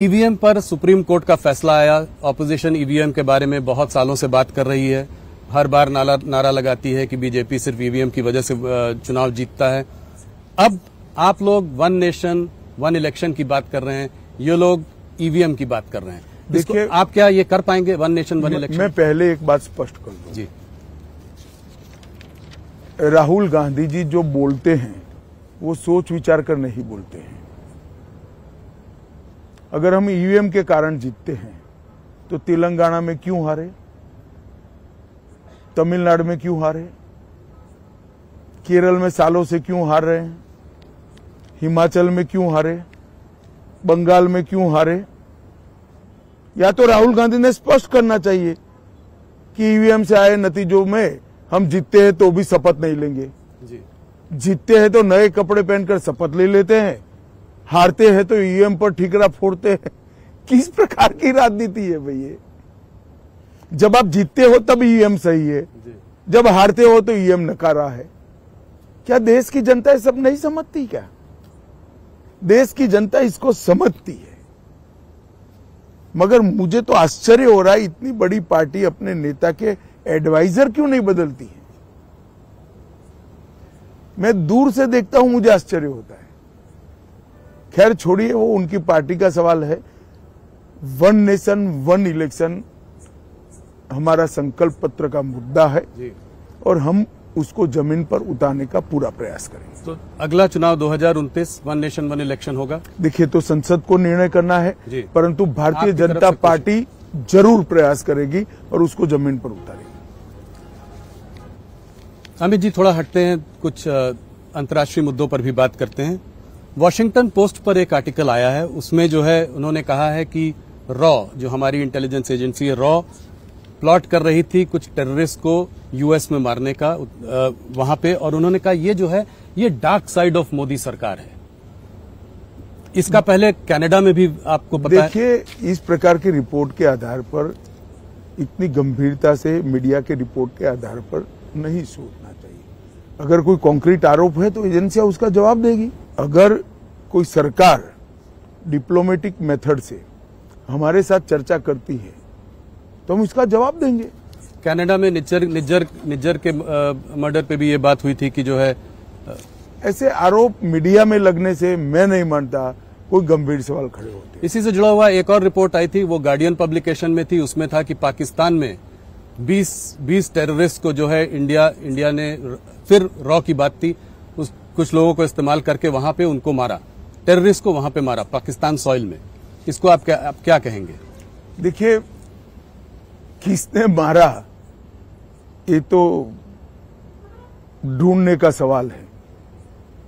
EVM पर supreme court का फैसला आया। ऑपोजिशन ईवीएम के बारे में बहुत सालों से बात कर रही है, हर बार नारा लगाती है कि बीजेपी सिर्फ ईवीएम की वजह से चुनाव जीतता है। अब आप लोग वन नेशन वन इलेक्शन की बात कर रहे हैं, ये लोग ईवीएम की बात कर रहे हैं। देखिए, आप क्या ये कर पाएंगे वन नेशन वन इलेक्शन? मैं पहले एक बात स्पष्ट कर दूं जी। राहुल गांधी जी जो बोलते हैं वो सोच विचार कर नहीं बोलते हैं। अगर हम ईवीएम के कारण जीतते हैं तो तेलंगाना में क्यों हारे, तमिलनाडु में क्यों हारे, केरल में सालों से क्यों हार रहे हैं, हिमाचल में क्यों हारे, बंगाल में क्यों हारे? या तो राहुल गांधी ने स्पष्ट करना चाहिए कि ईवीएम से आए नतीजों में हम जीतते हैं तो भी शपथ नहीं लेंगे, जीतते हैं तो नए कपड़े पहनकर शपथ ले लेते हैं, हारते हैं तो ईवीएम पर ठीकरा फोड़ते हैं। किस प्रकार की राजनीति है भैया? जब आप जीतते हो तब ईवीएम सही है, जब हारते हो तो ईवीएम नकारा है। क्या देश की जनता ये सब नहीं समझती? क्या देश की जनता इसको समझती है? मगर मुझे तो आश्चर्य हो रहा है, इतनी बड़ी पार्टी अपने नेता के एडवाइजर क्यों नहीं बदलती है? मैं दूर से देखता हूं, मुझे आश्चर्य होता है। खैर छोड़िए, वो उनकी पार्टी का सवाल है। वन नेशन वन इलेक्शन हमारा संकल्प पत्र का मुद्दा है और हम उसको जमीन पर उतारने का पूरा प्रयास करेंगे। तो अगला चुनाव 2029 वन नेशन वन इलेक्शन होगा। देखिए, तो संसद को निर्णय करना है, परंतु भारतीय जनता पार्टी जरूर प्रयास करेगी और उसको जमीन पर उतारेगी। अमित जी, थोड़ा हटते हैं, कुछ अंतर्राष्ट्रीय मुद्दों पर भी बात करते हैं। वॉशिंगटन पोस्ट पर एक आर्टिकल आया है, उसमें जो है उन्होंने कहा है कि रॉ, जो हमारी इंटेलिजेंस एजेंसी है, रॉ प्लॉट कर रही थी कुछ टेररिस्ट को यूएस में मारने का वहां पे, और उन्होंने कहा ये जो है ये डार्क साइड ऑफ मोदी सरकार है। इसका पहले कनाडा में भी आपको पता है। देखिए, इस प्रकार की रिपोर्ट के आधार पर, इतनी गंभीरता से मीडिया के रिपोर्ट के आधार पर नहीं सोचना चाहिए। अगर कोई कॉन्क्रीट आरोप है तो एजेंसियां उसका जवाब देगी। अगर कोई सरकार डिप्लोमेटिक मेथड से हमारे साथ चर्चा करती है तो हम इसका जवाब देंगे। कनाडा में निज्जर के मर्डर पे भी ये बात हुई थी कि जो है ऐसे आरोप मीडिया में लगने से मैं नहीं मानता कोई गंभीर सवाल खड़े होते। इसी से जुड़ा हुआ एक और रिपोर्ट आई थी, वो गार्डियन पब्लिकेशन में थी, उसमें था कि पाकिस्तान में 20 टेररिस्ट को जो है इंडिया ने, फिर रॉ की बात थी, कुछ लोगों को इस्तेमाल करके वहां पे उनको मारा, टेररिस्ट को वहां पे मारा पाकिस्तान सॉइल में। इसको आप क्या कहेंगे? देखिए, किसने मारा ये तो ढूंढने का सवाल है,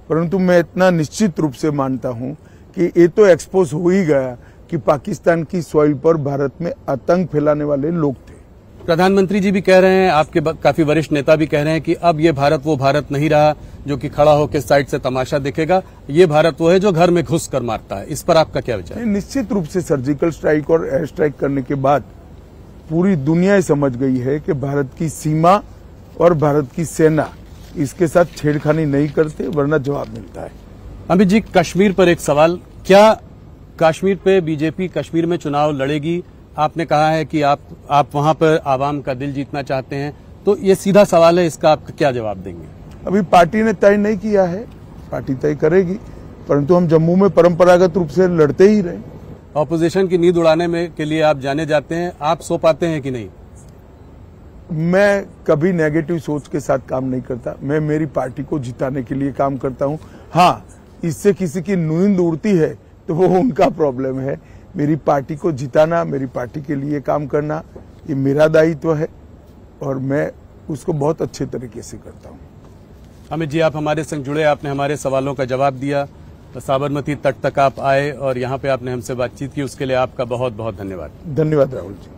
परंतु मैं इतना निश्चित रूप से मानता हूं कि ये तो एक्सपोज हो ही गया कि पाकिस्तान की सॉइल पर भारत में आतंक फैलाने वाले लोग थे। प्रधानमंत्री जी भी कह रहे हैं, आपके काफी वरिष्ठ नेता भी कह रहे हैं कि अब ये भारत वो भारत नहीं रहा जो कि खड़ा होकर साइड से तमाशा देखेगा, ये भारत वो है जो घर में घुस कर मारता है। इस पर आपका क्या विचार है? निश्चित रूप से सर्जिकल स्ट्राइक और एयर स्ट्राइक करने के बाद पूरी दुनिया समझ गई है कि भारत की सीमा और भारत की सेना इसके साथ छेड़खानी नहीं करते, वरना जवाब मिलता है। अमित जी, कश्मीर पर एक सवाल, क्या कश्मीर पे बीजेपी कश्मीर में चुनाव लड़ेगी? आपने कहा है कि आप वहां पर आवाम का दिल जीतना चाहते हैं, तो ये सीधा सवाल है, इसका आप क्या जवाब देंगे? अभी पार्टी ने तय नहीं किया है, पार्टी तय करेगी, परंतु हम जम्मू में परंपरागत रूप से लड़ते ही रहे। ऑपोजिशन की नींद उड़ाने में के लिए आप जाने जाते हैं, आप सो पाते हैं कि नहीं? मैं कभी नेगेटिव सोच के साथ काम नहीं करता, मैं मेरी पार्टी को जिताने के लिए काम करता हूं। हाँ, इससे किसी की नींद उड़ती है तो वो उनका प्रॉब्लम है। मेरी पार्टी को जिताना, मेरी पार्टी के लिए काम करना, ये मेरा दायित्व है और मैं उसको बहुत अच्छे तरीके से करता हूं। अमित जी, आप हमारे संग जुड़े, आपने हमारे सवालों का जवाब दिया, साबरमती तट तक आप आए और यहाँ पे आपने हमसे बातचीत की, उसके लिए आपका बहुत बहुत धन्यवाद। धन्यवाद राहुल जी।